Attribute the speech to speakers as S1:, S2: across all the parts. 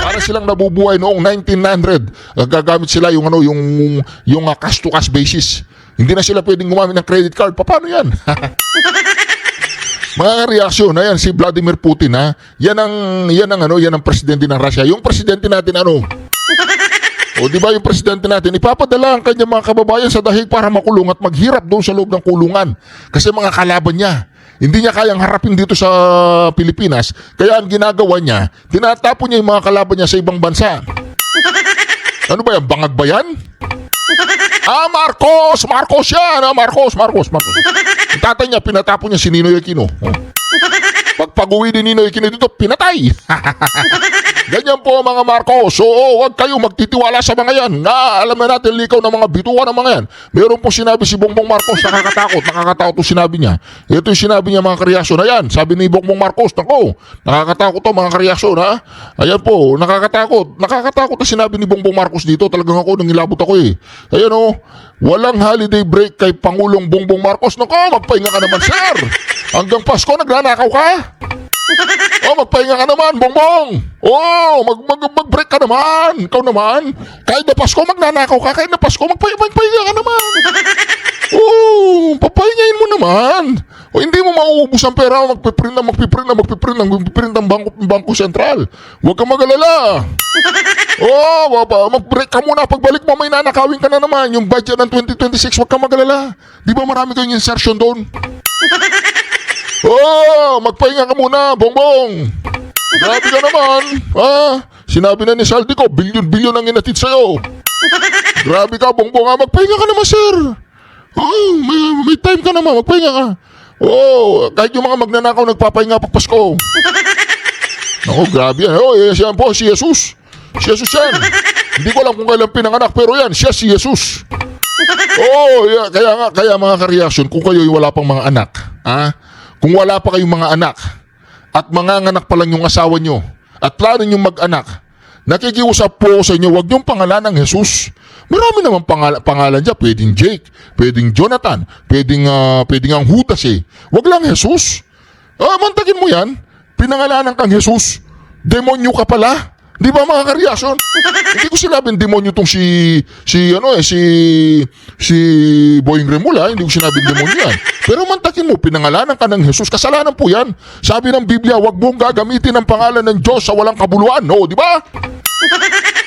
S1: Para silang nabubuhay noong 1900. Gagamit sila yung cash to cash basis. Hindi na sila pwedeng gumamit ng credit card. Paano yan? Mga reaksyon na yan si Vladimir Putin, ha. Yan ang presidente ng Russia. Yung presidente natin o di ba yung presidente natin ipapadala ang kanyang mga kababayan sa dahig para makulong at maghirap doon sa loob ng kulungan. Kasi mga kalaban niya. Hindi niya kayang harapin dito sa Pilipinas. Kaya ang ginagawa niya, tinatapon niya yung mga kalaban niya sa ibang bansa. Ano ba yan? Bangag ba yan? Marcos yan! Marcos. Ang tatay niya, pinatapon niya si Ninoy Aquino. Pag-uwi ni Ninoy Aquino dito, pinatay. Ganyan po mga Marcos. So, huwag kayo magtitiwala sa mga yan. Alam na natin likaw ng mga bituan ng mga yan. Meron po sinabi si Bongbong Marcos, nakakatakot yung sinabi niya. Ito yung sinabi niya mga kareaksyon. Ayan, sabi ni Bongbong Marcos, nakakatakot to mga kareaksyon, ha. Ayan po, nakakatakot na sinabi ni Bongbong Marcos dito. Talagang ako, nangilabot ako eh. Ayan o, walang holiday break kay Pangulong Bongbong Marcos. Magpahinga ka naman, sir. Hanggang Pasko, nagnanakaw ka? Magpahinga ka naman, Bongbong. Mag-break ka naman. Ikaw naman. Kahit na Pasko, magnanakaw ka. Kahit na Pasko, magpahinga ka naman. Papahingain mo naman. Hindi mo mauubos ang pera. Magpiprint ng Bangko Sentral. Huwag kang mag-alala. Mag-break ka muna. Pagbalik mo, may nanakawin ka na naman. Yung budget ng 2026, huwag kang mag-alala. Di ba marami kayong insertion doon? Magpahinga ka muna, Bongbong. Grabe ka naman. Sinabi na ni Saldi ko, bilyon ang inatid sa'yo. Grabe ka, Bongbong. Magpahinga ka naman, sir. May time ka naman, magpahinga ka. Kahit yung mga magnanakaw nagpapahinga pag Pasko. Grabe yan. Yan po, si Jesus. Si Jesus yan. Hindi ko alam kung kailan pinanganak, pero yan, siya si Jesus. Kaya mga kareaksyon, kung kayo'y wala pang mga anak, kung wala pa kayong mga anak at manganganak pa lang yung asawa nyo at plano nyo mag-anak, nakikiusap po sa inyo, huwag yung pangalan ng Jesus. Marami naman pangalan dyan. Pwedeng Jake, pwedeng Jonathan, pwedeng ang Judas eh. Huwag lang Jesus. Mantagin mo yan. Pinangalanan kang Jesus. Demonyo ka pala. Di ba mga kareaksyon? Hindi ko sinabing demonyo tong si Boying Remula, hindi ko sinabing demonyo yan. Pero mantakin mo, pinangalanan ka ng Jesus, kasalanan po yan. Sabi ng Biblia, wag mong gagamitin ang pangalan ng Diyos sa walang kabuluhan. No, di ba?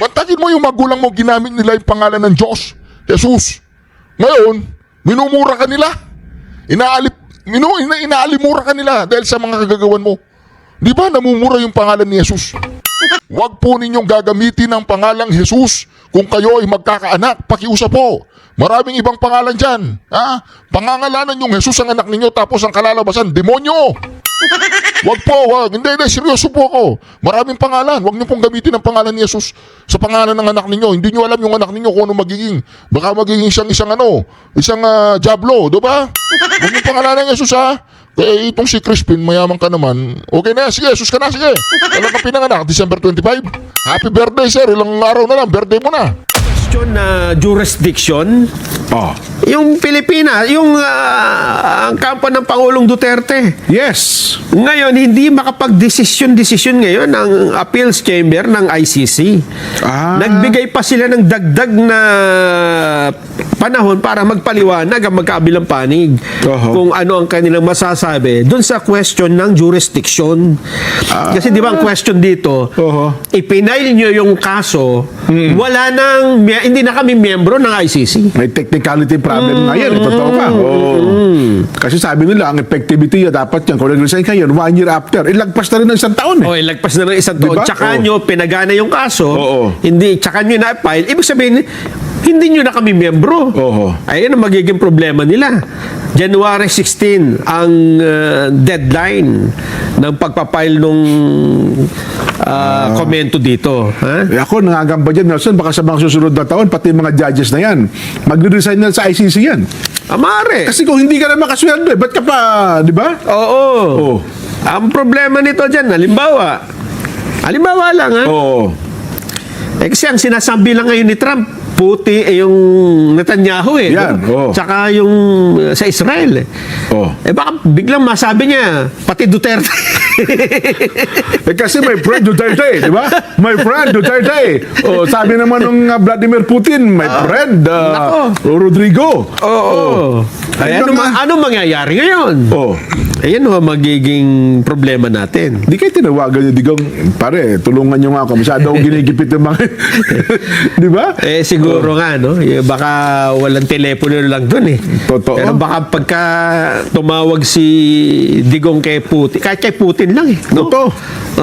S1: Mantakin mo yung magulang mo, ginamit nila yung pangalan ng Diyos, Jesus. Ngayon, minumura ka nila. Inaalimura ka nila dahil sa mga kagagawan mo. Di ba namumura yung pangalan ni Jesus? Huwag po ninyong gagamitin ang pangalang Jesus kung kayo ay magkakaanak. Pakiusap po. Maraming ibang pangalan dyan. Pangangalanan yung Jesus ang anak ninyo tapos ang kalalabasan, demonyo. Huwag po, huwag. Hindi, seryoso po ako. Maraming pangalan. Huwag niyo pong gamitin ang pangalan ni Jesus sa pangalan ng anak ninyo. Hindi niyo alam yung anak ninyo kung ano magiging. Baka magiging isang Diablo, diba? Huwag niyo pangalanan ng Jesus, itong si Crispin, mayaman ka naman. Okay na, sige, Jesus ka na, sige. Kailan ka pinanganak? December 25? Happy birthday, sir. Ilang araw na lang, birthday mo na.
S2: Question na jurisdiction. Yung Pilipinas, ang kampo ng Pangulong Duterte.
S3: Yes.
S2: Ngayon, hindi makapag-desisyon ngayon ang appeals chamber ng ICC. Nagbigay pa sila ng dagdag na panahon para magpaliwanag ang magkabilang panig kung ano ang kanilang masasabi dun sa question ng jurisdiction. Kasi di ba ang question dito, ipinail nyo yung kaso, hindi na kami miyembro ng ICC.
S3: May technicality problem na yan. Totoo ka. Kasi sabi nila, ang effectivity dapat yan. Kung nag-resign ka yun, 1 year after. Ilagpas na rin ng isang taon eh.
S2: Ilagpas na ng isang taon.
S3: Diba?
S2: Tsaka nyo, pinagana yung kaso. Tsaka nyo na-file. Ibig sabihin, hindi nyo na kami miyembro. Ayun ang magiging problema nila. January 16 ang deadline ng pagpapile nung komento dito.
S3: Ako, nangangamba dyan, Nelson, baka sa mga susunod na taon, pati mga judges na yan, magre-resign na sa ICC yan.
S2: Amare.
S3: Kasi kung hindi ka na makasweldo, ba't ka pa, di ba?
S2: Oo. Ang problema nito dyan, halimbawa lang, kasi ang sinasabi lang ngayon ni Trump, yung Netanyahu eh.
S3: Yan,
S2: no?
S3: oh.
S2: Tsaka yung sa Israel eh.
S3: Oh.
S2: Baka biglang masabi niya, pati Duterte.
S3: Kasi my friend Duterte, di ba? My friend Duterte. Oh, sabi naman ng Vladimir Putin, my friend Rodrigo.
S2: Oo. Ay, ano mangyayari ngayon?
S3: Oh.
S2: Ayan ho, magiging problema natin.
S3: Di kayo tinawagan niyo, Digong, pare, tulungan niyo nga ako. Masyado akong ginigipit ng mga... Di ba?
S2: Siguro nga, no? Baka walang telepono lang dun eh.
S3: Totoo.
S2: Pero baka pagka tumawag si Digong kay Putin, kahit kay Putin lang eh. No?
S3: Totoo.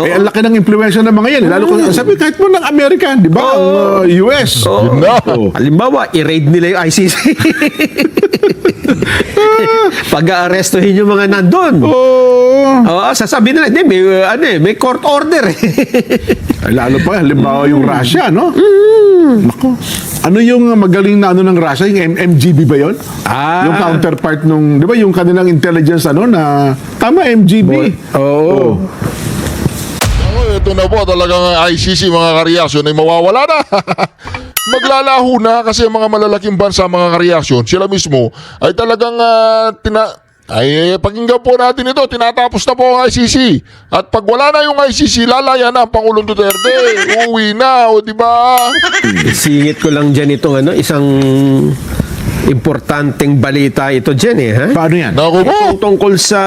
S2: Oo.
S3: Ang laki ng impluensya ng mga yan. Lalo kung sabi, kahit mo ng Amerika, di ba? Ang US.
S2: Oo.
S1: Yun na.
S3: Oo.
S2: Halimbawa, i-raid nila yung ICC. Pag-aarestuhin yung mga nandun. Oo, sasabihin nila, may court order eh.
S3: Ay, lalo pa, halimbawa yung Russia, no? Nako. Ano yung magaling na ano ng Russia? Yung MGB ba yun? Yung counterpart nung, di ba yung kanilang intelligence na, tama, MGB.
S2: Oo.
S1: Ako, ito na po talagang ICC mga kareaksyon ay mawawala na. Maglalaho na kasi ang mga malalaking bansa mga kareaksyon, sila mismo ay talagang pakinggan po natin ito, tinatapos na po ang ICC. At pag wala na yung ICC, lalaya na ang Pangulong Duterte. Uwi na, o di ba?
S2: Singit ko lang dyan itong isang importanteng balita ito dyan eh. Ha?
S3: Paano yan?
S1: Naku po.
S2: Itong tungkol sa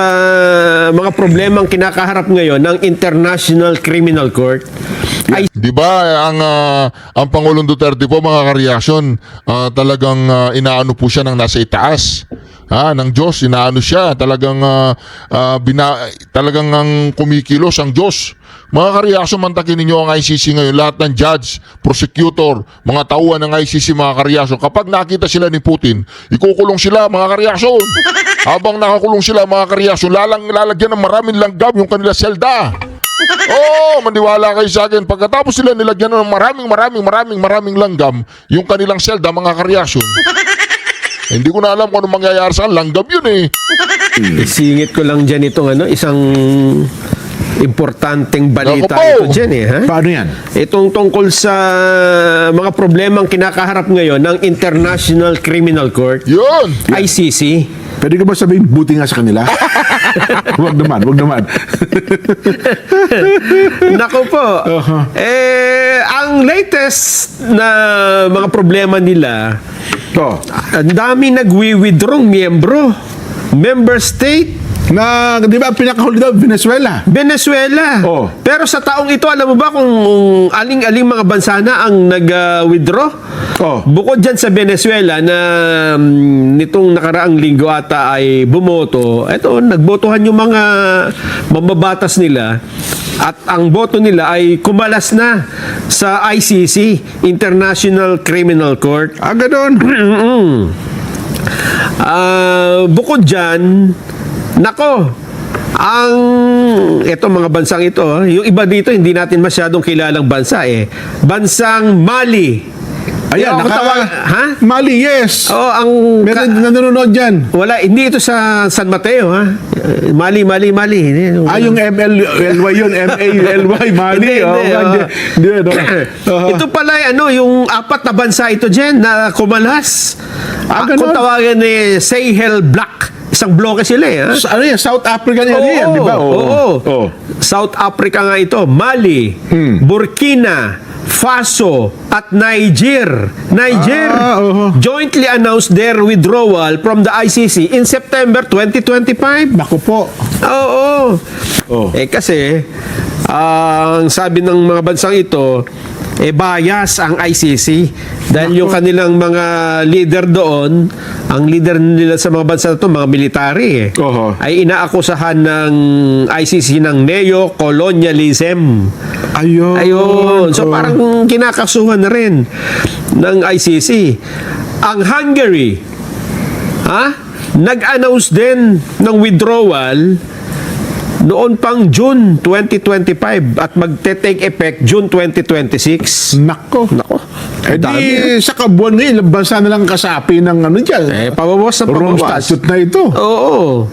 S2: mga problemang kinakaharap ngayon ng International Criminal Court. Ay,
S1: Di ba ang Pangulong Duterte po mga kareaksyon, talagang inaano po siya ng nasa itaas. Ng Diyos, inaano siya, talagang talagang ang kumikilos ang Diyos. Mga kareaksyon, mantakin ninyo ang ICC ngayon, lahat ng judge, prosecutor, mga tauhan ng ICC mga kareaksyon, kapag nakita sila ni Putin, ikukulong sila mga kareaksyon. Habang nakakulong sila mga kareaksyon, lalagyan ng maraming langgam yung kanila selda. Maniwala kayo sa akin. Pagkatapos sila nilagyan ng maraming langgam yung kanilang selda mga kareaksyon. Hindi ko na alam kung ano mangyayari sa langgam yun eh.
S2: Singit ko lang dyan itong isang importanteng balita
S1: Naku po.
S2: ito dyan eh. Ha?
S3: Paano yan?
S2: Itong tungkol sa mga problemang kinakaharap ngayon ng International Criminal Court,
S1: Yun.
S2: ICC.
S3: Pwede ko ba sabihin, buti nga sa kanila? Wag naman.
S2: Nako po. Ang latest na mga problema nila, ang dami nagwi-withdraw member state.
S3: Na, di ba, pinakahuli daw, Venezuela.
S2: Venezuela. Pero sa taong ito, alam mo ba kung aling-aling mga bansa na ang nag-withdraw? Bukod dyan sa Venezuela na nitong nakaraang linggo ata ay bumoto, nagbotohan yung mga mambabatas nila at ang boto nila ay kumalas na sa ICC, International Criminal Court.
S3: Ganon.
S2: Bukod dyan, eto mga bansang ito, yung iba dito hindi natin masyadong kilalang bansa eh. Bansang Mali.
S3: Ayan, Mali, yes. Meron nanonood dyan.
S2: Wala, hindi ito sa San Mateo, ha? Mali.
S3: Yung MLY yun, MALY, Mali.
S2: Hindi. Ito pala, yung apat na bansa ito dyan na kumalas. Kung tawagan ni Sahel Black. Isang bloke sila eh. Ha?
S3: Ano yan? South Africa yan, di ba?
S2: Oo. South Africa nga ito. Mali, Burkina Faso at Niger jointly announced their withdrawal from the ICC in September 2025.
S3: Naku po.
S2: Oo. Kasi ang sabi ng mga bansang ito, bias ang ICC dahil yung kanilang mga leader doon, ang leader nila sa mga bansa na ito, mga military ay inaakusahan ng ICC ng neo-colonialism. Ayun. So parang kinakasuhan na rin ng ICC. Ang Hungary, nag-announce din ng withdrawal noon pang June 2025 at magte-take effect June 2026.
S3: Nako. Di sa kabuan ngayon, ilang bansa na lang kasapi ng dyan.
S2: Pabawas na
S3: Rome
S2: pabawas.
S3: Statute na ito.
S2: Oo.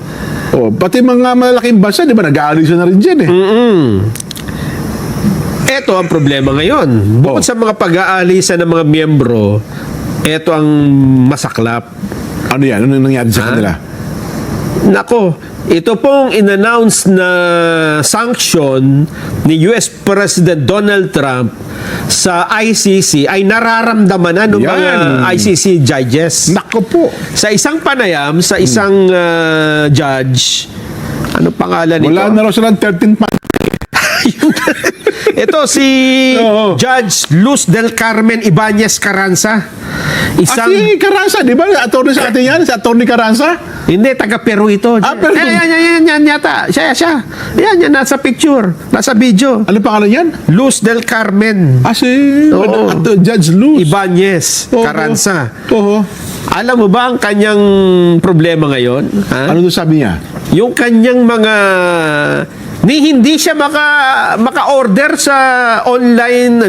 S3: Pati mga malalaking bansa, di ba, nag-aalisa na rin dyan eh.
S2: Ito ang problema ngayon. Bukod sa mga pag-aalisa ng mga miyembro Ito ang masaklap.
S3: Ano yan? Ano nangyari sa kanila?
S2: Nako, ito pong in-announce na sanction ni US President Donald Trump sa ICC ay nararamdaman na ng mga
S3: Yan.
S2: ICC judges.
S3: Nako po.
S2: Sa isang panayam, sa isang judge, ano pangalan nito?
S3: Wala na raw silang 13 months.
S2: Ito si
S3: Oo.
S2: Judge Luz del Carmen Ibanez Carranza. Isang
S3: Si Carranza, di ba? Attorney sa atin yan? Si Attorney Carranza?
S2: hindi, taga Peru ito.
S3: Peru.
S2: Yan yata. Siya. Yan, nasa picture. Nasa video.
S3: Ano pangalan yan?
S2: Luz del Carmen
S3: Si
S2: Oo.
S3: Judge Luz.
S2: Ibanez
S3: Oo.
S2: Carranza.
S3: Oo.
S2: Alam mo ba ang kanyang problema ngayon? Ha?
S3: Ano doon sabi niya?
S2: Yung kanyang mga hindi siya maka-order sa online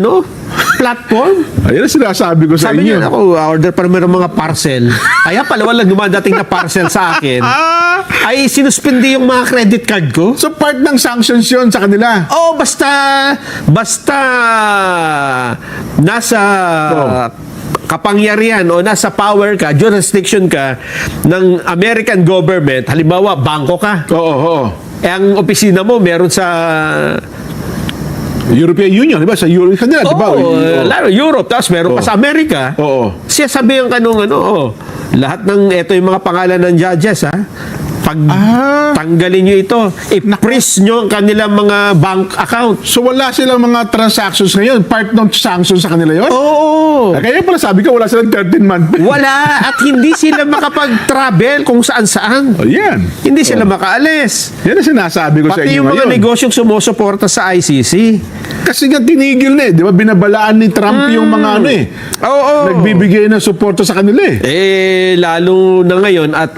S2: platform.
S3: Ayun ang sinasabi ko sa
S2: Sabi
S3: inyo.
S2: niya, ako, order pa naman ng mga parcel. Kaya pala walang dumadating na parcel sa akin. Ay sinuspindi yung mga credit card ko.
S3: So part ng sanctions yun sa kanila.
S2: Oh, basta nasa kapangyarihan o nasa power ka, jurisdiction ka ng American government, halimbawa, bangko ka.
S3: Oo.
S2: Ang opisina mo meron sa
S3: European Union, di ba? Sa Europe kanila, di ba?
S2: lalo Europe, tapos meron pa sa Amerika.
S3: Oo.
S2: Siya sabihan ka nung lahat ng ito yung mga pangalan ng judges, ha? Pag tanggalin nyo ito, i-freeze nyo ang kanilang mga bank account.
S3: So wala silang mga transactions ngayon. Part ng sanctions sa kanila yun?
S2: Oo.
S3: Kaya pala sabi ko, wala silang 13 month.
S2: Wala. At hindi sila makapag-travel kung saan-saan.
S3: Yan.
S2: Hindi sila makaalis.
S3: Yan ang sinasabi ko sa
S2: Pati
S3: inyo
S2: yung mga
S3: ngayon.
S2: negosyong sumusuporta sa ICC.
S3: Kasi nga tinigil na di ba? Binabalaan ni Trump yung mga
S2: Oo.
S3: nagbibigay ng suporta sa kanila
S2: Lalo na ngayon at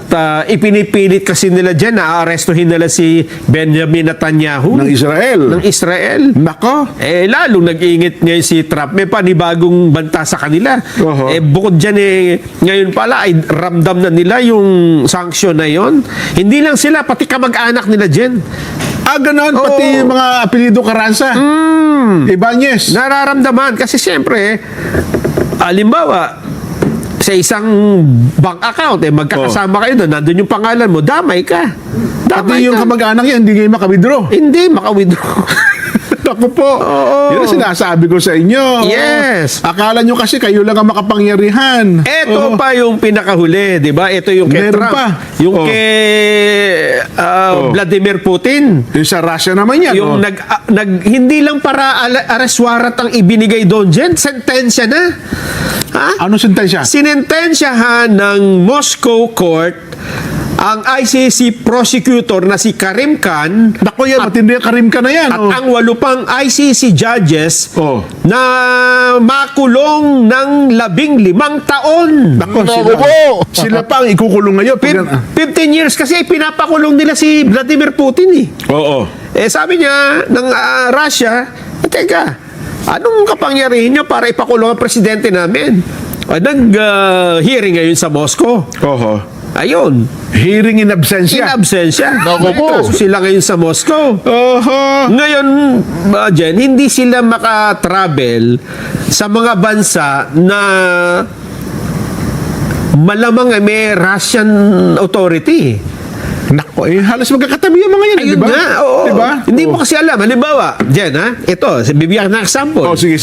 S2: ipinipilit kasi nila dyan na aarestuhin nila si Benjamin Netanyahu
S3: ng Israel.
S2: ng Israel.
S3: Nako.
S2: Lalong nag-iingit ngayon si Trump. May panibagong banta sa kanila.
S3: Oho.
S2: Bukod dyan ngayon pala ay ramdam na nila yung sanction na yon. Hindi lang sila, pati kamag-anak nila dyan.
S3: Ganon. Pati
S2: Oo.
S3: yung mga apelido Carranza. Ibanez.
S2: Nararamdaman kasi siyempre, halimbawa, sa isang bank account, magkakasama kayo doon, nandun yung pangalan mo, damay ka.
S3: Pati yung kamag-anak yan, hindi kayo maka-withdraw.
S2: Hindi, maka-withdraw.
S3: Ako po.
S2: Oo.
S3: Yan ang sinasabi ko sa inyo.
S2: Yes.
S3: Akala nyo kasi kayo lang ang makapangyarihan.
S2: Ito pa yung pinakahuli, di ba? Ito yung kay
S3: Meron
S2: Trump.
S3: pa.
S2: Yung
S3: Oh.
S2: kay Vladimir Putin.
S3: Yung sa Russia naman yan.
S2: Yung hindi lang para arrest warrant ang ibinigay doon dyan, sentensya na. Ha?
S3: Ano sentensya?
S2: Sinentensyahan ng Moscow Court ang ICC prosecutor na si Karim Khan
S3: Naku yan, matindi ang Karim ka na yan.
S2: at ang 8 pang ICC judges
S3: Oh.
S2: na makulong ng 15 taon.
S3: Naku,
S1: Naku po.
S3: sila pa ang ikukulong ngayon.
S2: 15 years kasi pinapakulong nila si Vladimir Putin
S3: Oo.
S2: sabi niya ng Russia, teka, anong kapangyarihan niyo para ipakulong ang presidente namin? Nag-hearing ngayon sa Moscow.
S3: Oho.
S2: Ayun,
S3: Hearing in
S2: in
S3: absentia.
S2: absentia.
S1: Naku po.
S2: Kaso sila ngayon sa Moscow.
S3: Oho.
S2: Ngayon, Jen, hindi sila maka-travel sa mga bansa na malamang may Russian authority.
S3: Nako, halos magkakatabi yung mga yan, di
S2: Ayun
S3: ba?
S2: nga, oo.
S3: Diba?
S2: Hindi mo kasi alam. Halimbawa, Jen, ito, bibigyan na example.
S3: Oh, sige.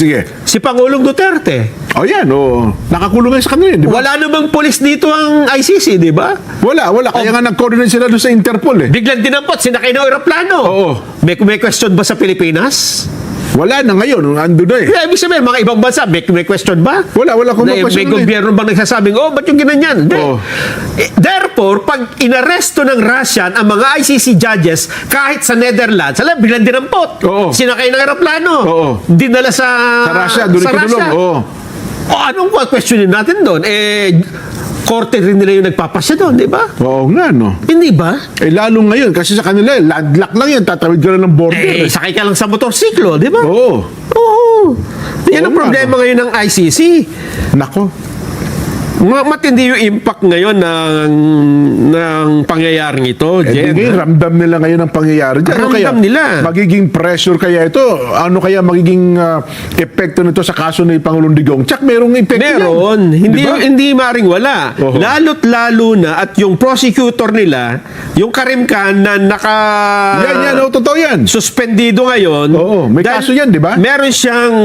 S2: Si Pangulong Duterte.
S3: Yan, oo. Nakakulong yan sa kanila, di ba?
S2: Wala namang polis dito ang ICC, di ba?
S3: Wala. Kaya nga nag-coordinate sila doon sa Interpol
S2: Biglang dinampot, sinakay ng aeroplano.
S3: Oo.
S2: May question ba sa Pilipinas?
S3: Wala na ngayon, ando na
S2: Kaya ibig sabihin, mga ibang bansa, may question ba?
S3: Wala akong
S2: May
S3: mapasyon
S2: gobyerno bang nagsasabing, ba't yung ginanyan? Hindi.
S3: Oo.
S2: Therefore, pag inaresto ng Russian ang mga ICC judges, kahit sa Netherlands, alam, biglang dinampot.
S3: Oo.
S2: Sinakay ng aeroplano.
S3: Oo.
S2: Dinala sa
S3: Russia, doon
S2: sa
S3: ikinulong.
S2: Russia.
S3: Oo.
S2: Anong questionin natin doon? Korte rin nila yung nagpapasya doon, di ba?
S3: Oo nga, no?
S2: Hindi ba?
S3: Lalo ngayon, kasi sa kanila, landlock lang yan, tatawid ka na ng border.
S2: Sakay ka lang sa motorsiklo, di ba?
S3: Oo.
S2: Oo. Yan ang
S3: Oo nga,
S2: problema ngayon ng ICC.
S3: Nako.
S2: Matindi yung impact ngayon ng pangyayaring ito, Jen.
S3: Ngayon, ramdam nila ngayon ang pangyayari dyan. Ano
S2: Ramdam
S3: kaya,
S2: nila.
S3: Magiging pressure kaya ito? Ano kaya magiging epekto nito sa kaso ni Pangulong Digong? Tsak, merong epekto
S2: Meron.
S3: yan.
S2: Hindi,
S3: Di ba?
S2: hindi maring wala.
S3: Oho.
S2: Lalo't lalo na at yung prosecutor nila, yung Karimkan na
S3: Yan, totoo yan.
S2: suspendido ngayon.
S3: Oo, may
S2: dahil
S3: kaso yan, di ba?
S2: Meron siyang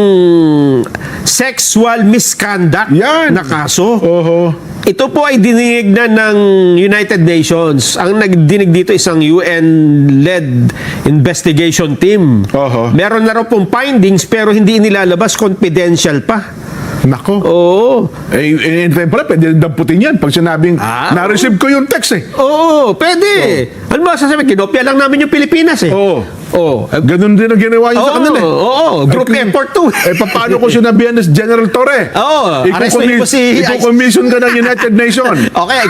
S2: sexual misconduct
S3: Yan.
S2: na kaso.
S3: Oho.
S2: Ito po ay dininig na ng United Nations. Ang nagdinig dito isang UN-led investigation team.
S3: Oho.
S2: Meron na raw pong findings pero hindi nilalabas, confidential pa.
S3: Nako.
S2: Oo.
S3: Pala, pwede rin damputin yan. Pag sinabing,
S2: Ah,
S3: na-receive ko yung text eh.
S2: Oo, pwede. Ano ba sasabihin? Kinopya lang namin yung Pilipinas eh.
S3: Oo.
S2: Oo.
S3: Ganun din ang ginawa niyo sa kanila eh.
S2: Oo, group
S3: Eh,
S2: effort to.
S3: paano ko sinabihan ni General Torre?
S2: Oo, arrestuhin mo si-
S3: Iko-commission ka ng United Nations.
S2: Okay,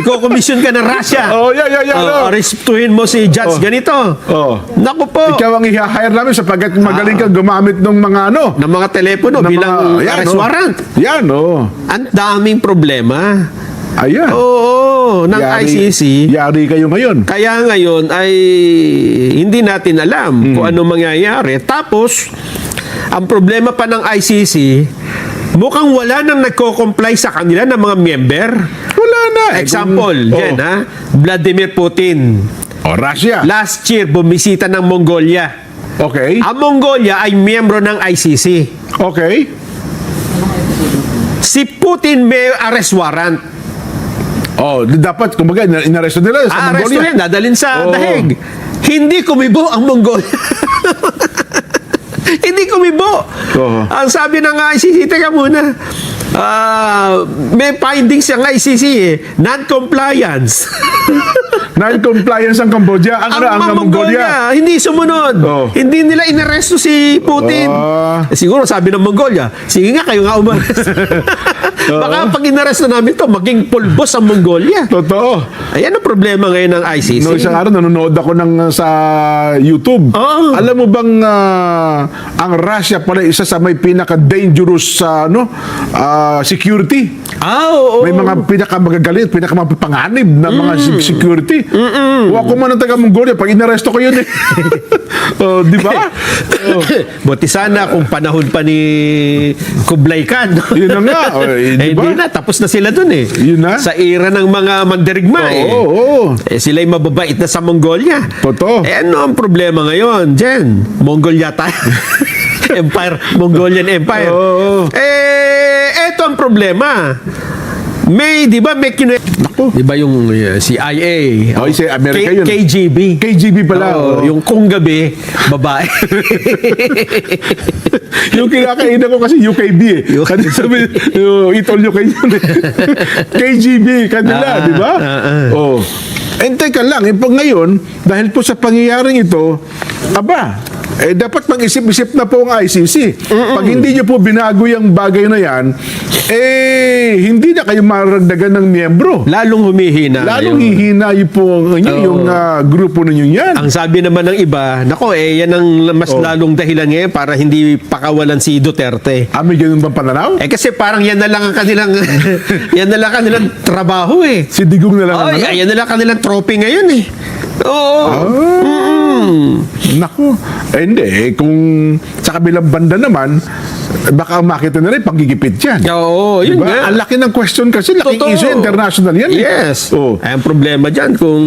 S2: ikaw-commission ka ng Russia.
S3: Oh, yeah.
S2: Arrestuhin mo si Judge ganito.
S3: Oh.
S2: Naku po.
S3: Ikaw ang i-hire namin sapagkat magaling kang gumamit ng mga
S2: Ng mga telepono
S3: ng
S2: bilang
S3: mga- yan,
S2: arrest
S3: oh.
S2: warrant.
S3: Yan, oh.
S2: Ang daming problema.
S3: Ayan.
S2: Oo, ng ICC.
S3: Yari kayo ngayon.
S2: Kaya ngayon ay hindi natin alam kung ano mangyayari. Tapos, ang problema pa ng ICC, mukhang wala nang nagko-comply sa kanila ng mga member.
S3: Wala na.
S2: Example, yan ha, Vladimir Putin.
S3: Oh, Russia.
S2: Last year, bumisita ng Mongolia.
S3: Okay.
S2: Ang Mongolia ay miyembro ng ICC.
S3: Okay.
S2: Si Putin may arrest warrant.
S3: Oh, dapat, kumbaga, inaresto nila sa
S2: Arresto
S3: Mongolia.
S2: yan, dadalhin sa
S3: Oo.
S2: dahig. Hindi kumibo ang Mongolia. Hindi kumibo.
S3: Oo.
S2: Ang sabi ng ICC, teka muna, may findings ang ICC eh, non-compliance.
S3: Non-compliance ang Cambodia. Ang
S2: mga
S3: Mongolia.
S2: hindi sumunod.
S3: Oo.
S2: Hindi nila inaresto si Putin. Siguro sabi ng Mongolia, sige nga kayo nga umaresto. Baka pag inaresto namin to, maging pulbos ang Mongolia.
S3: Totoo.
S2: Ayan ang problema ngayon ng ICC.
S3: No, isang araw, nanonood ako sa YouTube.
S2: Oo.
S3: Alam mo bang ang Russia pala isa sa may pinaka-dangerous security?
S2: Oo.
S3: May mga pinakamagagalit, pinakamapanganib na mga security. Huwag ko man ang taga-Mongolia, pag inaresto ko yun eh. Oh, di ba?
S2: Buti sana kung panahon pa ni Kublai Khan.
S3: Yun na nga. Di ba?
S2: Hindi na, tapos na sila dun eh.
S3: Yun na.
S2: Sa era ng mga mandirigma eh.
S3: Oo.
S2: Sila'y mababait na sa Mongolia.
S3: Totoo.
S2: Ano ang problema ngayon, Jen? Mongolia tayo. Mongolian Empire.
S3: Oo.
S2: Eto ang problema. Di ba,
S3: Naku.
S2: di ba yung CIA?
S3: Oh, si Amerika yun.
S2: KGB.
S3: KGB pala.
S2: Oo,
S3: oh.
S2: yung kung gabi, babae.
S3: Yung kinakainan ko kasi UKB eh. Kanila sabi, itol yung kayo eh. KGB, kanila, di ba? Oh. And teka lang, pag ngayon, dahil po sa pangyayaring ito, dapat mag-isip-isip na po ang ICC. Pag hindi nyo po binago yung bagay na yan, hindi na kayo maragdagan ng miyembro.
S2: Lalong humihina.
S3: Lalong
S2: ngayon.
S3: hihina yung grupo ninyo yan.
S2: Ang sabi naman ng iba, nako yan ang mas lalong dahilan ngayon para hindi pakawalan si Duterte.
S3: May ganun bang pananaw?
S2: Kasi parang yan na lang ang kanilang yan na lang kanilang trabaho eh.
S3: Si Digong na lang ang ano?
S2: Yan na lang kanilang trophy ngayon eh. Oo.
S3: Naku. Hindi. Kung sa kabilang banda naman, baka makita na rin panggigipit yan.
S2: Oo, yun
S3: Diba?
S2: nga.
S3: Ang laki ng question kasi, laking
S2: Totoo.
S3: issue international yan. eh.
S2: Yes.
S3: Oh.
S2: Ay, ang problema dyan, kung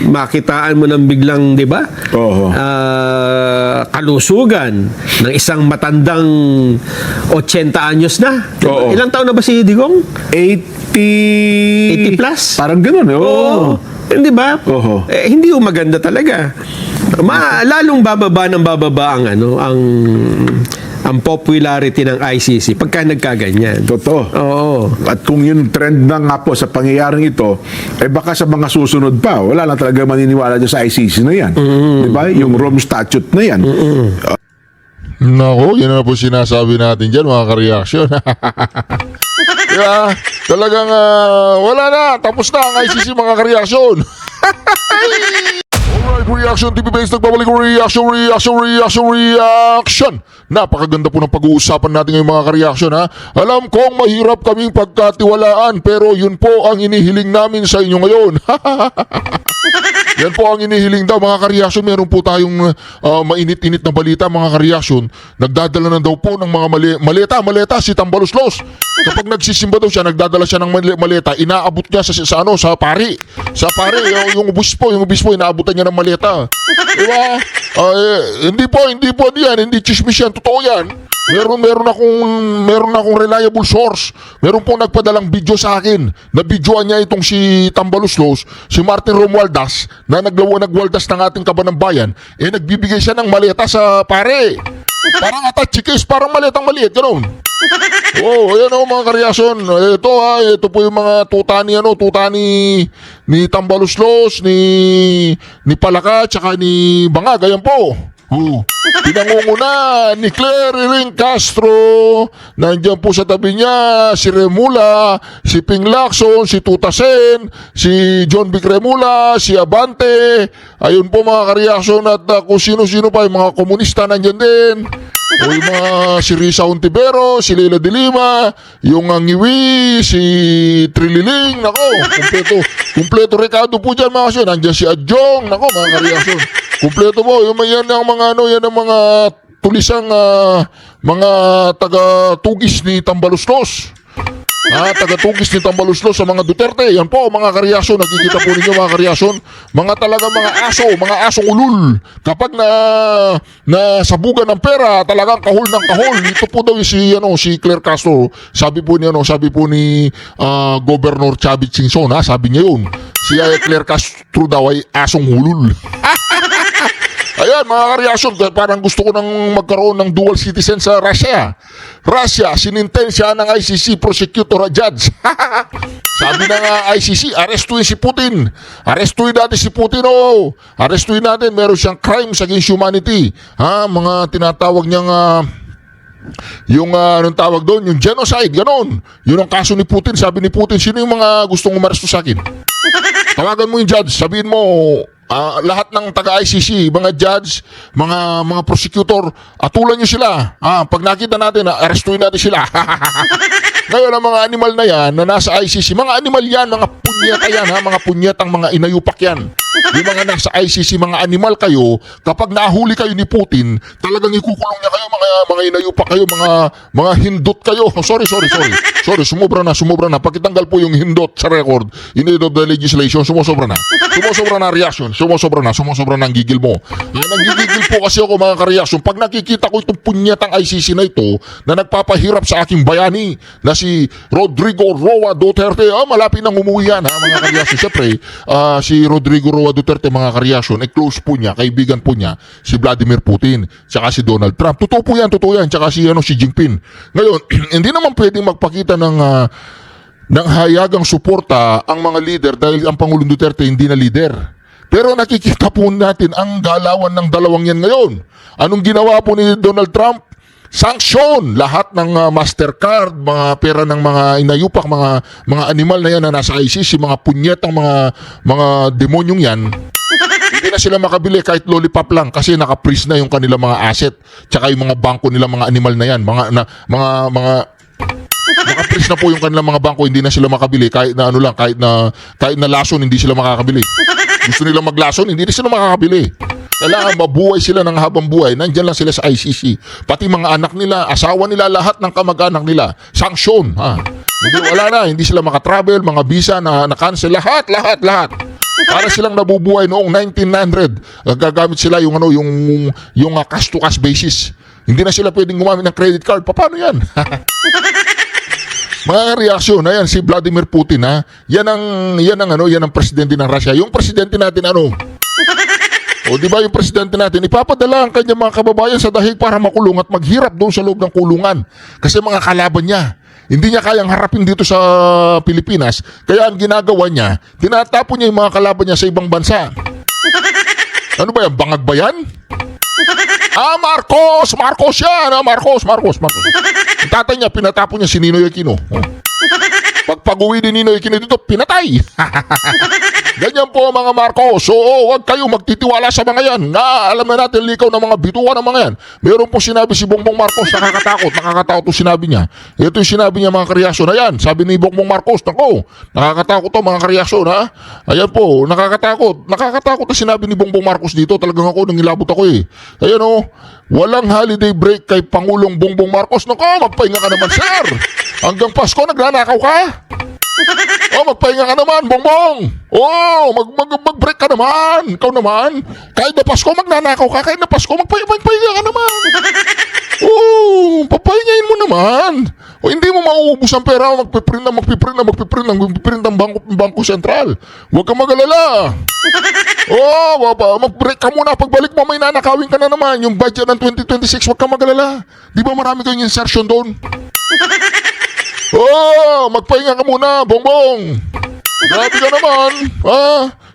S2: makitaan mo ng biglang, di ba?
S3: Oo.
S2: Kalusugan ng isang matandang 80 anyos na. Diba?
S3: Oo.
S2: Ilang taon na ba si Digong?
S3: 80
S2: plus?
S3: Parang ganun. Oo.
S2: Hindi ba?
S3: Oo.
S2: Hindi yung maganda talaga. Lalong bababa ng bababa ang popularity ng ICC pagka nagkaganyan.
S3: Totoo.
S2: Oo.
S3: At kung yung trend na nga po sa pangyayaring ito, baka sa mga susunod pa, wala lang talaga maniniwala dyan sa ICC na yan. Di ba? Yung Rome Statute na yan.
S1: Nako, yun na po sinasabi natin dyan, mga ka-reaction. Diba? Talagang wala na. Tapos na ang ICC, mga ka-reaction. Alright, Reaction TV Base, nagbabalik reaction. Napakaganda po ng pag-uusapan natin ngayong mga ka-reaction, ha. Alam kong mahirap kaming pagkatiwalaan, pero yun po ang inihiling namin sa inyo ngayon. Yan po ang inihiling daw mga ka-reaction. Meron po tayong mainit-init na balita mga ka-reaction. Nagdadala na daw po ng mga maleta si Tambaloslos. Kapag nagsisimba daw siya, nagdadala siya ng maleta, inaabot niya sa pari. Sa pari, yung obispo, inaabutan niya ng maleta. Diba? Hindi po diyan, hindi chismis yan, totoo yan. Meron akong reliable source. Meron pong nagpadalang video sa akin. Na videoan niya itong si Tambaloslos, si Martin Romualdez, na nagwaldas ng ating kaban ng bayan, nagbibigay siya ng maleta sa pare. Parang attached case, parang maletang maliit, ganoon. Ayan mga ka-reaction. Ito po yung mga tuta ni Tambaloslos, ni Palaka, tsaka ni Bangag, ayan po. Pinangunguna ni Claire Ring Castro. Nandiyan po sa tabi niya si Remula, si Ping Lacson, si Tuta Sen, si John Vic Remula, si Abante. Ayun po mga ka-reaction. At kung sino-sino pa, yung mga komunista nandiyan din. Yung mga si Risa Ontivero, si Leila de Lima, yung Ngiwi, si Trililing. Nako, kumpleto rekado po dyan mga kasyon. Nandiyan si Adjong. Nako mga ka-reaction. Kumpleto po, yan ang mga tulisang mga taga-tugis ni Tambaloslos. Taga-tugis ni Tambaloslos sa mga Duterte. Yan po mga ka-reaction, nakikita po ninyo mga ka-reaction. Mga talagang mga asong ulul. Kapag nasabugan ng pera, talagang kahol ng kahol. Ito po daw si Claire Castro. Sabi po ni Governor Chavit Singson, sabi niya yun. Si Claire Castro daw ay asong ulul. Ayan mga ka-reaction, parang gusto ko nang magkaroon ng dual citizen sa Russia. Sinintensya ng ICC prosecutor at judge. Sabi na nga ICC, arestuin si Putin. Arestuin natin si Putin, Arestuin natin, meron siyang crimes against humanity. Mga tinatawag niyang anong tawag doon, yung genocide, ganon. Yun ang kaso ni Putin. Sabi ni Putin, sino yung mga gustong umaresto sa akin? Tawagan mo yung judge, sabihin mo, lahat ng taga-ICC, mga judge, mga prosecutor, atulan nyo sila. Pag nakita natin, arestuin natin sila. Ngayon, ang mga animal na yan, na nasa ICC, mga animal yan, mga punyeta yan, mga punyetang mga inayupak yan. Yung mga nasa ICC, mga animal kayo, kapag nahuli kayo ni Putin, talagang ikukulong niya kayo, mga inayupak kayo, mga hindot kayo. Sorry, sumobra na. Pagkitanggal po yung hindot sa record, in aid of the legislation, sumusobra na reaction. Sumusobra na ang gigil mo. Nanggigigil po kasi ako mga ka-reaction. Pag nakikita ko itong punyetang ICC na ito, na nagpapahirap sa aking bayani, na si Rodrigo Roa Duterte, malapit nang umuwi yan, mga ka-reaction. Siyempre, si Rodrigo Roa Duterte, mga ka-reaction, close po niya, kaibigan po niya, si Vladimir Putin, tsaka si Donald Trump. Totoo po yan, tsaka si Xi Jinping. Ngayon, hindi naman pwedeng magpakita ng hayagang suporta ang mga leader dahil ang Pangulong Duterte hindi na leader. Pero nakikita po natin ang galawan ng dalawang yan ngayon. Anong ginawa po ni Donald Trump? Sanction lahat ng Mastercard, mga pera ng mga inayupak, mga animal na yan na nasa ICC, mga punyetang mga demonyong yan. Hindi na sila makabili kahit lollipop lang kasi naka-freeze na yung kanilang mga asset, tsaka yung mga bangko nila, mga animal na yan, naka-freeze na po yung kanilang mga bangko, hindi na sila makabili kahit na lason, hindi sila makakabili. Gusto nilang maglason, hindi na sila makakabili. Kailangan mabuhay sila ng habang buhay. Nandyan lang sila sa ICC. Pati mga anak nila, asawa nila, lahat ng kamag-anak nila. Sanksyon. Hindi sila makatravel, mga visa na cancel, lahat. Para silang nabubuhay noong 1900. Gagamit sila yung cash to cash basis. Hindi na sila pwedeng gumamit ng credit card. Paano yan? Mga reaksyon, ayan si Vladimir Putin, Yan ang presidente ng Russia. Yung presidente natin di ba yung presidente natin ipapadala ang kanyang mga kababayan sa dahig para makulong at maghirap doon sa loob ng kulungan. Kasi mga kalaban niya, hindi niya kayang harapin dito sa Pilipinas. Kaya ang ginagawa niya, tinatapon niya yung mga kalaban niya sa ibang bansa. Ano ba yan? Bangag ba yan? Marcos yan! Marcos. Ang tatay niya, pinatapon niya si Ninoy Aquino. Pag pag-uwi ni Ninoy Aquino dito, pinatay. Ganyan po mga Marcos. Oo, huwag kayo magtitiwala sa mga yan. Alam na natin likaw ng mga bituan ng mga yan. Meron po sinabi si Bongbong Marcos, nakakatakot yung sinabi niya. Ito yung sinabi niya mga kareaksyon. Ayan, sabi ni Bongbong Marcos, nako, nakakatakot to mga kareaksyon ha. Ayan po, nakakatakot na sinabi ni Bongbong Marcos dito. Talagang ako, nangilabot ako eh. Ayan o, walang holiday break kay Pangulong Bongbong Marcos. Nako, magpahinga ka naman sir. Hanggang Pasko, nagnanakaw ka. Magpahinga ka naman, Bongbong. Mag-break ka naman. Ikaw naman. Kahit na Pasko, magnanakaw ka. Kahit na Pasko, magpahinga ka naman. Papahingain mo naman. Hindi mo mauubos ang pera. Magpiprint ang bangko sentral. Huwag kang mag-alala. Mag-break ka muna. Pagbalik mo, may nanakawin ka na naman. Yung budget ng 2026, huwag kang mag-alala. Di ba marami kayong insertion doon? Magpahinga ka muna, Bongbong. Grabe ka naman.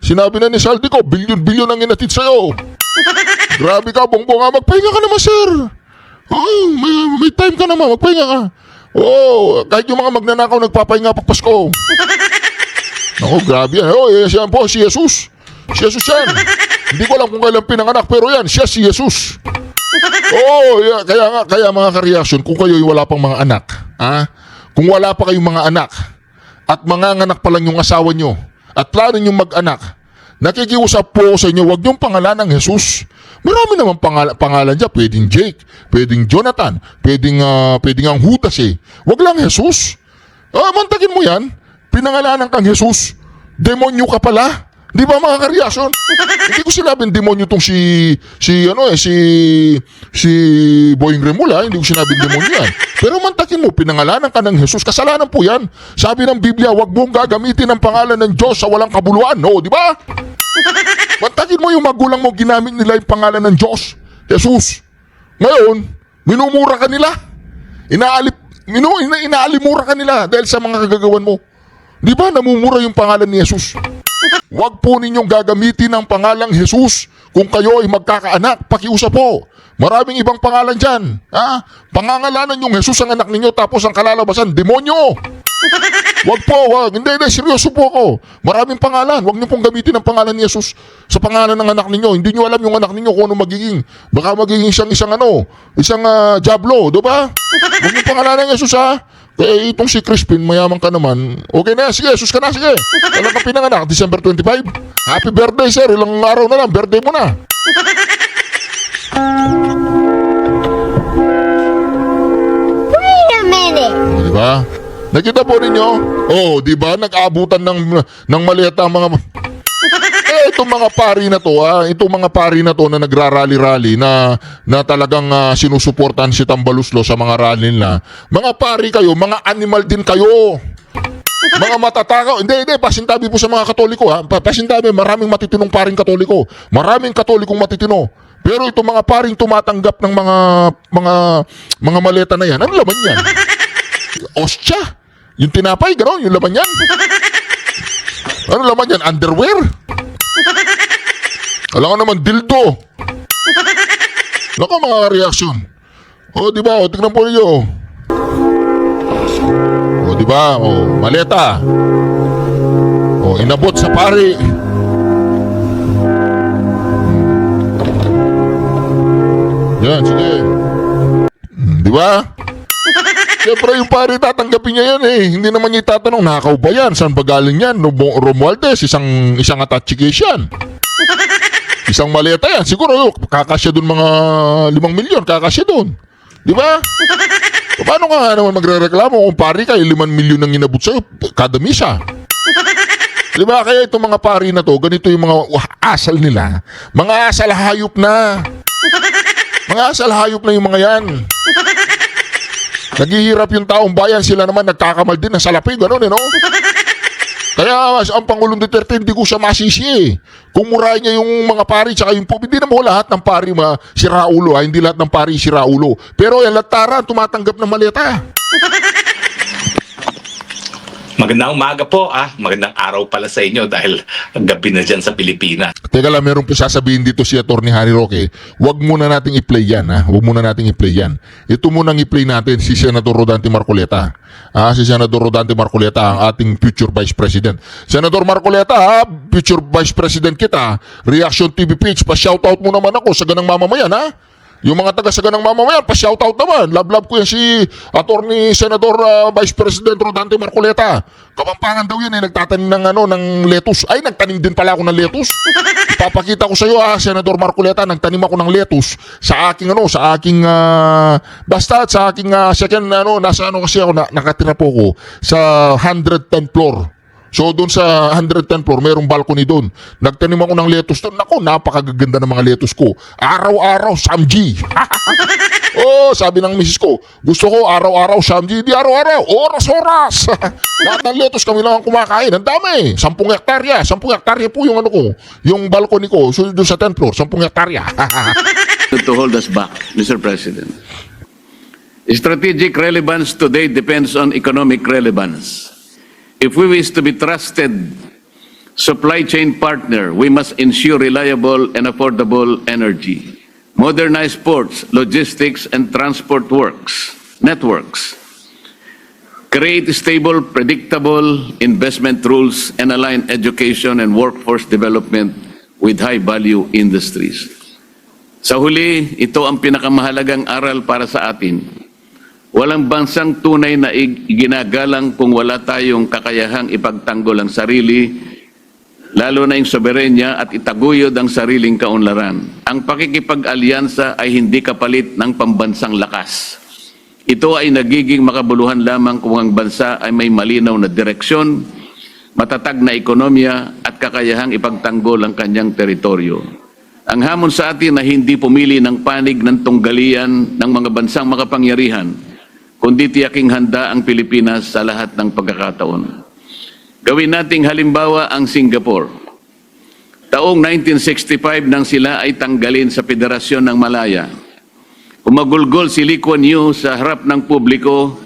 S1: Sinabi na ni Saldi ko, bilyon-bilyon ang inatid sa'yo. Grabe ka, Bongbong. Magpahinga ka naman, sir. May time ka naman, magpahinga ka. Kahit yung mga magnanakaw nagpapahinga pag Pasko. Grabe yan. Yan po, si Jesus. Si Jesus yan. Hindi ko alam kung kailan pinanganak, pero yan, siya si Jesus. Kaya mga kareaksyon, kung kayo'y wala pang mga anak, kung wala pa kayong mga anak, at manganganak pa lang yung asawa nyo, at plano nyo mag-anak, nakikiusap po sa inyo, huwag niyong pangalan ng Jesus. Marami naman pangalan dyan. Pwedeng Jake, pwedeng Jonathan, pwedeng ang Judas eh. Huwag lang Jesus. Mantagin mo yan. Pinangalanan kang Jesus. Demonyo ka pala. Di ba mga kareaksyon? Hindi ko sinabing demonyo tong si Boying Remula. Hindi ko sinabing demonyo yan. Pero mantakin mo, pinangalanan ka ng Jesus. Kasalanan po yan. Sabi ng Biblia, huwag mong gagamitin ang pangalan ng Diyos sa walang kabuluan. No, di ba? Mantakin mo yung magulang mo, ginamit nila yung pangalan ng Diyos, Jesus. Ngayon, minumura ka nila. Inaalimura ka nila dahil sa mga kagagawan mo. Di ba namumura yung pangalan ni Jesus? Huwag po ninyong gagamitin ang pangalang Jesus kung kayo ay magkakaanak. Pakiusap po. Maraming ibang pangalan dyan. Pangangalanan yung Jesus ang anak ninyo tapos ang kalalabasan, demonyo. Huwag po, huwag. Hindi, seryoso po ako. Maraming pangalan. Huwag niyo pong gamitin ang pangalan ni Jesus sa pangalan ng anak ninyo. Hindi niyo alam yung anak ninyo kung ano magiging. Baka magiging isang Diablo, diba? Huwag niyo pangalanan ng Jesus Eh, itong si Crispin, mayaman ka naman. Okay na, sige, Jesus ka na, sige. Kailan ka pinanganak? December 25? Happy birthday, sir. Ilang araw na lang, birthday mo na.
S4: Wait a minute.
S1: Diba? Nakita po ninyo? Diba? Nag-aabutan ng maleta ang mga... Itong mga pari na to, itong mga pari na to na nagrarally-rally na talagang sinusuportahan si Tambaluslo sa mga rally nila. Mga pari kayo, mga animal din kayo. Mga matatakaw. Hindi, pasintabi po sa mga Katoliko Pasintabi, maraming matitinong paring Katoliko. Maraming Katolikong matitino. Pero itong mga paring tumatanggap ng mga maleta na yan, ano laman yan? Ostya. Yung tinapay, gano'n, yung laman yan. Ano laman yan? Underwear? Alam ko naman, dildo. Nako mga reaksyon. Diba? Tignan po ninyo. Diba? Maleta. Inabot sa pari. Yan, sige. Diba? Siyempre yung pari tatanggapin niya yan eh. Hindi naman niya itatanong, nakaw ba yan? Saan ba galing yan? Romualdez, isang attachigate yan. Isang maleta yan. Siguro, kakasya dun mga 5 milyon. Kakasya dun. Di ba? Paano ka nga naman magre-reklamo kung pari ka, 5 milyon ang inabot sa'yo kada misa? Di ba? Kaya itong mga pari na to, ganito yung mga asal nila. Mga asal hayop na. Mga asal hayop na yung mga yan. Naghihirap yung taong bayan, sila naman nagkakamal din ng salapi, gano'n no? Kaya ang Pangulong Duterte, hindi ko siya masisi eh. Kung murahin niya yung mga pari tsaka yung hindi naman lahat ng pari siraulo hindi lahat ng pari siraulo. Pero yung latara, tumatanggap ng maleta.
S5: Magandang umaga po, magandang araw pala sa inyo dahil gabi na dyan sa Pilipinas.
S1: Teka lang, meron po sasabihin dito si Atty. Harry Roque. Huwag muna nating i-play yan, ha? Huwag muna nating i-play yan. Ito munang i-play natin si Senador Rodante Marcoleta. Si Senador Rodante Marcoleta, ang ating future Vice President. Senador Marcoleta, future Vice President kita. Reaction TV page, pa-shoutout mo naman ako sa ganang mamamayan, ha? Yung mga taga sa ganang mamamayan, pa-shoutout naman. Love ko yan si Atty. Senador Vice President Rodante Marcoleta. Kapampangan daw yan, nagtatanim ng lettuce. Ay, nagtanim din pala ako ng lettuce. Ipapakita ko sa iyo, Senador Marcoleta, nagtanim ako ng lettuce sa aking basta sa aking second nasa kasi ako nakatira po ko sa 110th floor. So doon sa 110th floor, mayroong balcony doon. Nagtanim ako ng lettuce doon. Naku, napakaganda ng mga lettuce ko. Araw-araw, Samji. Sabi ng misis ko, gusto ko araw-araw, Samji. Di araw-araw, oras-oras. Lahat ng lettuce kami lang ang kumakain. Ang dami. 10 hektarya. 10 hektarya po yung yung balcony ko. So doon sa 10th floor, 10 hektarya.
S6: To hold us back, Mr. President. Strategic relevance today depends on economic relevance. If we wish to be trusted supply chain partner, we must ensure reliable and affordable energy, modernize ports, logistics, and transport networks, create stable, predictable investment rules, and align education and workforce development with high-value industries. Sa huli, ito ang pinakamahalagang aral para sa atin. Walang bansang tunay na iginagalang kung wala tayong kakayahang ipagtanggol ang sarili, lalo na yung soberenya at itaguyod ang sariling kaunlaran. Ang pakikipag-alyansa ay hindi kapalit ng pambansang lakas. Ito ay nagiging makabuluhan lamang kung ang bansa ay may malinaw na direksyon, matatag na ekonomiya at kakayahang ipagtanggol ang kanyang teritoryo. Ang hamon sa atin na hindi pumili ng panig ng tunggalian ng mga bansang makapangyarihan, kundi tiyaking handa ang Pilipinas sa lahat ng pagkakataon. Gawin nating halimbawa ang Singapore. Taong 1965 nang sila ay tanggalin sa Federasyon ng Malaya. Umagulgol si Lee Kuan Yew sa harap ng publiko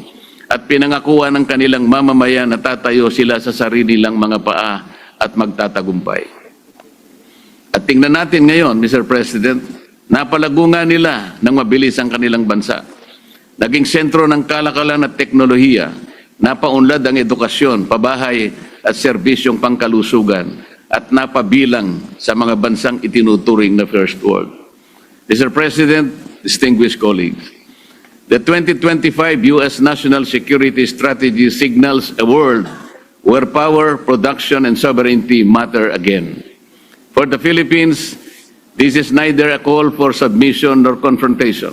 S6: at pinangakuan ng kanilang mamamayan na tatayo sila sa sarili nilang mga paa at magtatagumpay. At tingnan natin ngayon, Mr. President, napalago nga nila ng mabilis ang kanilang bansa. Naging sentro ng kalakalan at teknolohiya, napaunlad ang edukasyon, pabahay at serbisyong pangkalusugan at napabilang sa mga bansang itinuturing na First World. Mr. President, distinguished colleagues, the 2025 U.S. National Security Strategy signals a world where power, production, and sovereignty matter again. For the Philippines, this is neither a call for submission nor confrontation.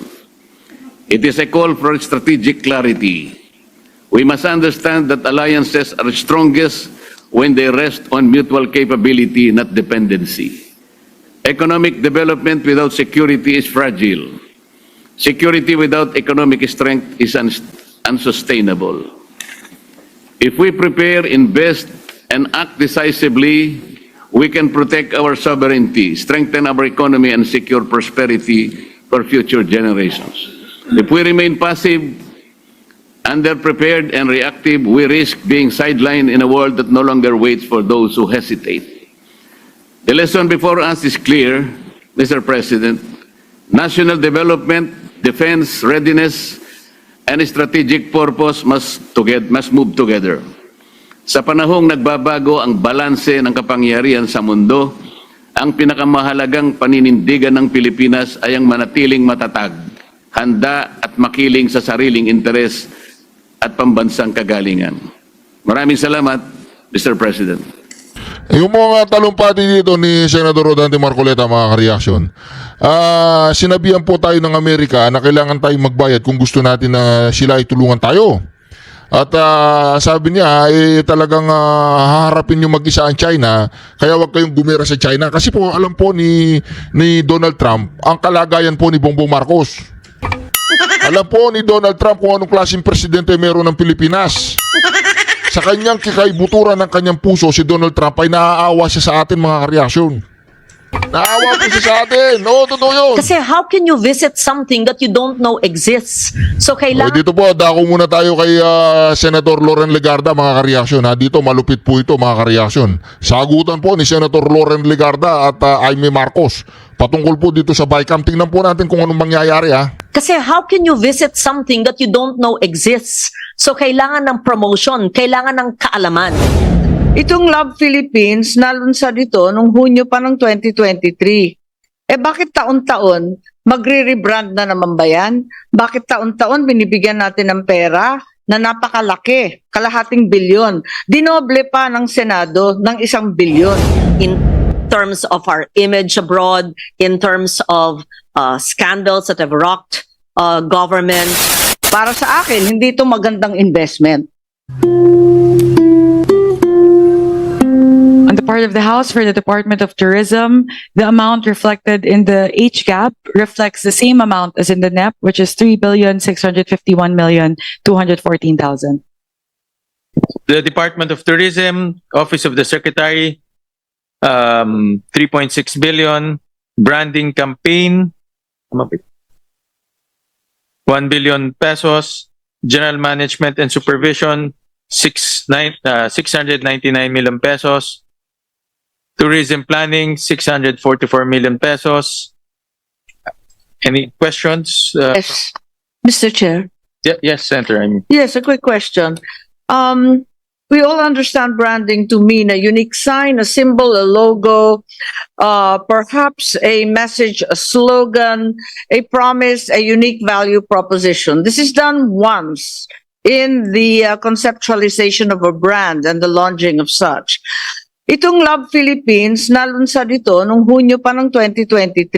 S6: It is a call for strategic clarity. We must understand that alliances are strongest when they rest on mutual capability, not dependency. Economic development without security is fragile. Security without economic strength is unsustainable. If we prepare, invest, and act decisively, we can protect our sovereignty, strengthen our economy, and secure prosperity for future generations. If we remain passive, underprepared, and reactive, we risk being sidelined in a world that no longer waits for those who hesitate. The lesson before us is clear, Mr. President. National development, defense, readiness, and strategic purpose must move together. Sa panahong nagbabago ang balanse ng kapangyarihan sa mundo, ang pinakamahalagang paninindigan ng Pilipinas ay ang manatiling matatag, handa at makiling sa sariling interes at pambansang kagalingan. Maraming salamat, Mr. President.
S1: Yung mga talumpati dito ni Senador Rodante Marcoleta, mga ka-reaction. Sinabihan po tayo ng Amerika na kailangan tayong magbayad kung gusto natin na sila ay tulungan tayo. At sabi niya, talagang haharapin yung mag-isa ang China, kaya wag kayong gumera sa China. Kasi po, alam po ni Donald Trump, ang kalagayan po ni Bongbong Marcos. Alam po ni Donald Trump kung anong klaseng presidente meron ng Pilipinas. Sa kanyang kikaibuturan ng kanyang puso, si Donald Trump ay naaawa siya sa atin, mga ka-reaksyon. Naawa po siya sa atin. Oo, totoo yun.
S7: Kasi how can you visit something that you don't know exists? So
S1: Okay,
S7: kailangan
S1: dito po, dako muna tayo kay Senator Loren Legarda, mga kareaksyon. Dito, malupit po ito, mga kareaksyon. Sagutan po ni Senator Loren Legarda at Aimee Marcos. Patungkol po dito sa BICAM. Tingnan po natin kung anong mangyayari, ha?
S7: Kasi how can you visit something that you don't know exists? So kailangan ng promotion, kailangan ng kaalaman.
S8: Itong Love Philippines, nalunsad ito nung Hunyo pa ng 2023. Bakit taon-taon magre-rebrand na naman ba yan? Bakit taon-taon binibigyan natin ng pera na napakalaki, kalahating bilyon? Dinoble pa ng Senado ng 1 bilyon.
S7: In terms of our image abroad, in terms of scandals that have rocked government.
S8: Para sa akin, hindi ito magandang investment.
S9: On the part of the House for the Department of Tourism, the amount reflected in the HGAP reflects the same amount as in the NEP, which is 3,651,214,000.
S10: The Department of Tourism, Office of the Secretary, 3.6 billion. Branding campaign, 1 billion pesos. General Management and Supervision, 699 million pesos. Tourism Planning, 644 million pesos. Any questions?
S8: Yes, Mr. Chair.
S10: Yes, Senator.
S8: Yes, a quick question. We all understand branding to mean a unique sign, a symbol, a logo, perhaps a message, a slogan, a promise, a unique value proposition. This is done once in the conceptualization of a brand and the launching of such. Itong Love Philippines, nalunsad ito nung Hunyo pa ng 2023.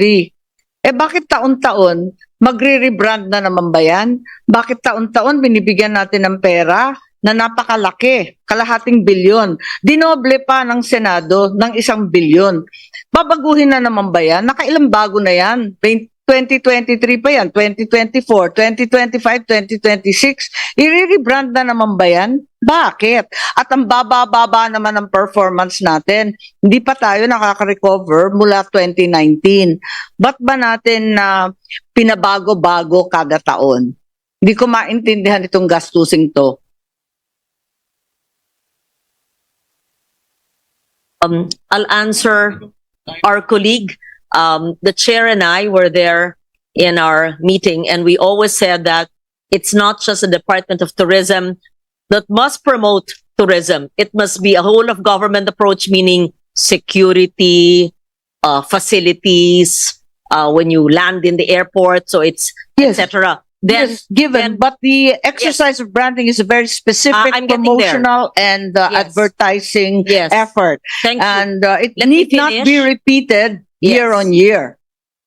S8: Bakit taon-taon magre-rebrand na naman ba yan? Bakit taon-taon binibigyan natin ng pera na napakalaki, kalahating bilyon? Dinoble pa ng Senado ng 1 bilyon. Babaguhin na naman ba yan? Nakailang bago na yan? 2023 pa yan, 2024, 2025, 2026. I-rebrand na naman ba yan? Bakit? At ang baba-baba naman ng performance natin. Hindi pa tayo nakaka-recover mula 2019. Ba't ba natin pinabago-bago kada taon? Hindi ko maintindihan itong gastusing to.
S7: I'll answer our colleague. The chair and I were there in our meeting, and we always said that it's not just the Department of Tourism that must promote tourism. It must be a whole of government approach, meaning security, facilities, when you land in the airport, so it's
S8: Yes.
S7: etc. Then,
S8: Yes, given, but the exercise of branding is a very specific
S7: I'm getting there.
S8: promotional and
S7: Yes.
S8: advertising
S7: Yes.
S8: effort.
S7: Thank you.
S8: And it
S7: Let me
S8: need not
S7: finish.
S8: be repeated
S7: Yes.
S8: year on year.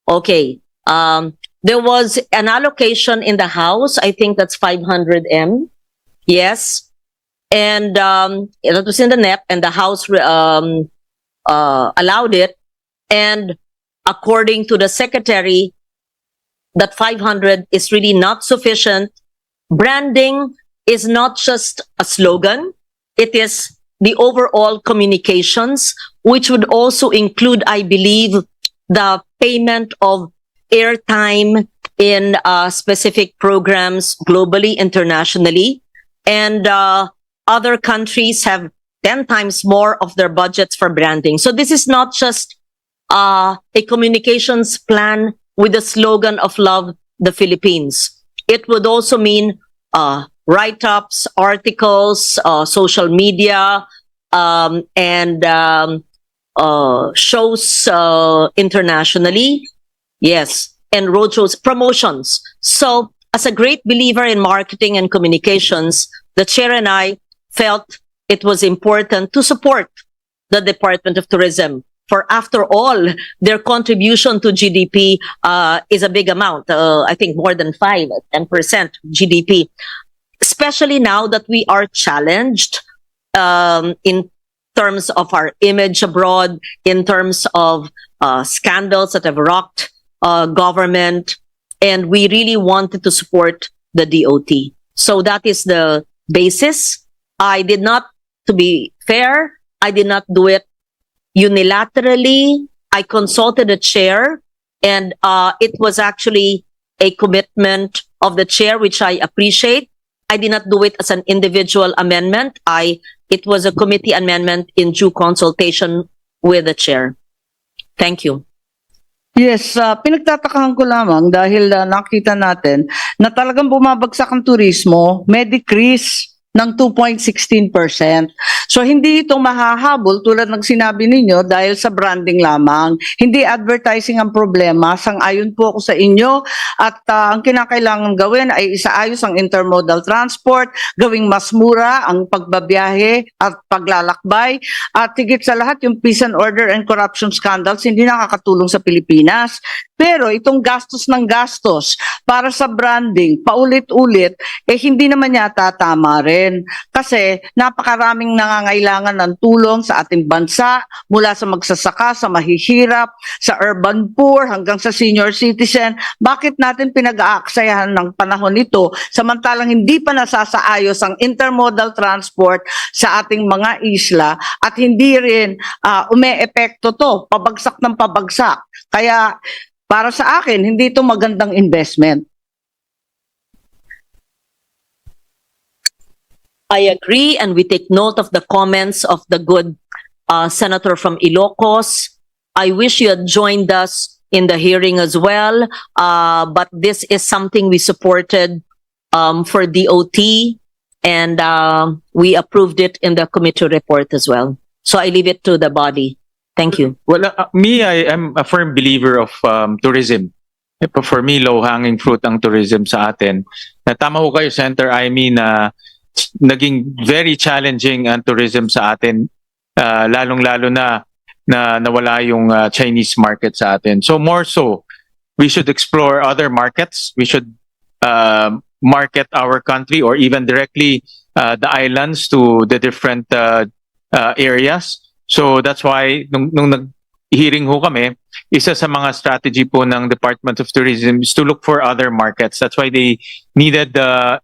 S7: Okay. There was an allocation in the House. I think that's 500 M. Yes. And that was in the NEP, and the House allowed it. And according to the Secretary, that 500 is really not sufficient. Branding is not just a slogan. It is the overall communications, which would also include, I believe, the payment of airtime in specific programs globally, internationally. And other countries have 10 times more of their budgets for branding. So this is not just a communications plan with the slogan of Love the Philippines. It would also mean write-ups, articles, social media, and shows internationally. Yes, and roadshows, promotions. So, as a great believer in marketing and communications, the chair and I felt it was important to support the Department of Tourism. For after all, their contribution to GDP is a big amount. I think more than 10% GDP. Especially now that we are challenged in terms of our image abroad, in terms of scandals that have rocked government, and we really wanted to support the DOT. So that is the basis. I did not, to be fair, I did not do it unilaterally. I consulted the chair, and it was actually a commitment of the chair, which I appreciate. I did not do it as an individual amendment. It was a committee amendment in due consultation with the chair. Thank you.
S8: Yes, pinagtatakahan ko lamang dahil nakita natin na talagang bumabagsak ang turismo, may decrease ng 2.16%. So hindi ito mahahabol tulad ng sinabi ninyo dahil sa branding lamang. Hindi advertising ang problema. Sang-ayon po ako sa inyo at ang kinakailangan gawin ay isaayos ang intermodal transport, gawing mas mura ang pagbabiyahe at paglalakbay at higit sa lahat yung peace and order and corruption scandals hindi nakakatulong sa Pilipinas. Pero itong gastos ng gastos para sa branding, paulit-ulit, hindi naman yata tama rin. Kasi napakaraming nangangailangan ng tulong sa ating bansa, mula sa magsasaka, sa mahihirap, sa urban poor, hanggang sa senior citizen. Bakit natin pinag-aaksayahan ng panahon ito samantalang hindi pa nasasaayos ang intermodal transport sa ating mga isla at hindi rin ume-epekto to, pabagsak ng pabagsak. Kaya para sa akin, hindi ito magandang investment.
S7: I agree, and we take note of the comments of the good senator from Ilocos. I wish you had joined us in the hearing as well, but this is something we supported for DOT, and we approved it in the committee report as well. So I leave it to the body. Thank you.
S10: Well, I am a firm believer of tourism. For me, low-hanging fruit ang tourism sa atin. Tama ho kayo, Senator Amy, na naging very challenging ang tourism sa atin, lalong-lalo na nawala yung Chinese market sa atin. So more so, we should explore other markets. We should market our country or even directly the islands to the different areas. So that's why nung nag-hearing ho kami, isa sa mga strategy po ng Department of Tourism is to look for other markets. That's why they needed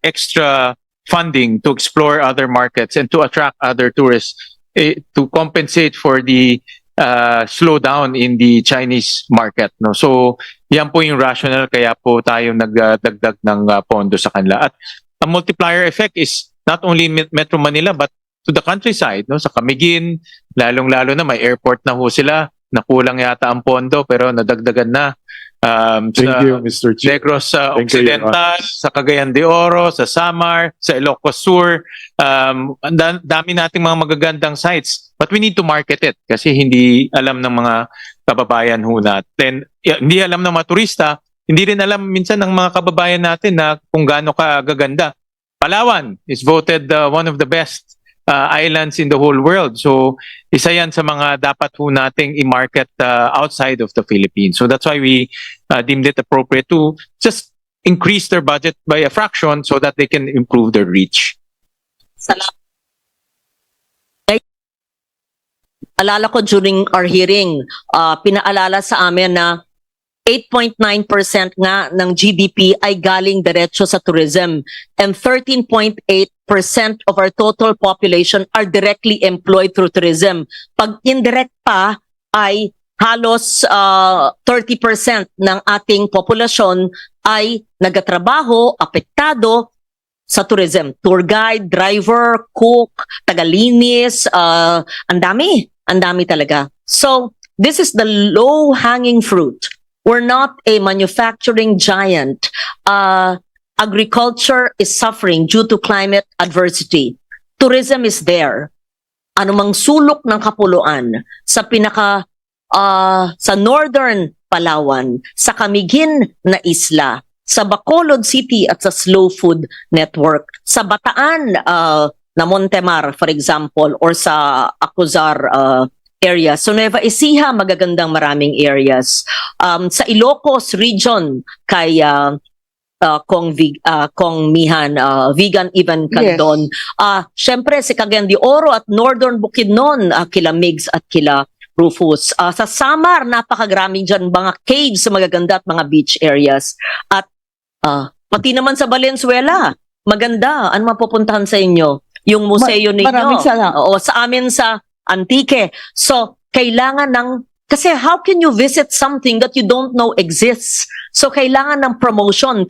S10: extra funding to explore other markets and to attract other tourists to compensate for the slowdown in the Chinese market. No? So yan po yung rationale kaya po tayo nagdagdag ng pondo sa kanila. At ang multiplier effect is not only Metro Manila but to the countryside, no? Sa Camiguin, lalong-lalo na may airport na ho sila, nakulang yata ang pondo pero nadagdagan na.
S3: Thank you, Mr. Chair.
S10: Negros
S3: Thank you,
S10: Occidental, sa Cagayan de Oro, sa Samar, sa Ilocos Sur, dami nating mga magagandang sites. But we need to market it kasi hindi alam ng mga kababayan ho natin. Hindi alam ng mga turista, hindi rin alam minsan ng mga kababayan natin na kung gaano kagaganda. Palawan is voted one of the best islands in the whole world. So, isa yan sa mga dapat ho nating i-market outside of the Philippines. So, that's why we deemed it appropriate to just increase their budget by a fraction so that they can improve their reach.
S7: Salamat. Alala ko during our hearing, pinaalala sa amin na 8.9% nga ng GDP ay galing diretso sa tourism, and 13.8% of our total population are directly employed through tourism. Pag indirect pa ay halos 30% ng ating populasyon ay nagatrabaho, apektado sa tourism. Tour guide, driver, cook, tagalinis, ang dami talaga. So, this is the low-hanging fruit. We're not a manufacturing giant. Agriculture is suffering due to climate adversity. Tourism is there. Anumang sulok ng kapuluan sa sa northern Palawan, sa Camiguin na isla, sa Bacolod City at sa Slow Food Network, sa Bataan na Montemar, for example, or sa Acuzar area. So Nueva Ecija, magagandang maraming areas. Sa Ilocos region, kay Kong Mihan, Vegan Even Caldon. Syempre, si Cagayan de Oro at Northern Bukidnon, kila Migs at kila Rufus. Sa Samar, napakagrami dyan mga caves, magaganda at mga beach areas. At pati naman sa Valenzuela, maganda. Ano mapupuntahan sa inyo? Yung museo ninyo.
S8: Maraming salamat.
S7: O sa amin sa Antique. So, kailangan ng Kasi how can you visit something that you don't know exists? So kailangan ng promotion,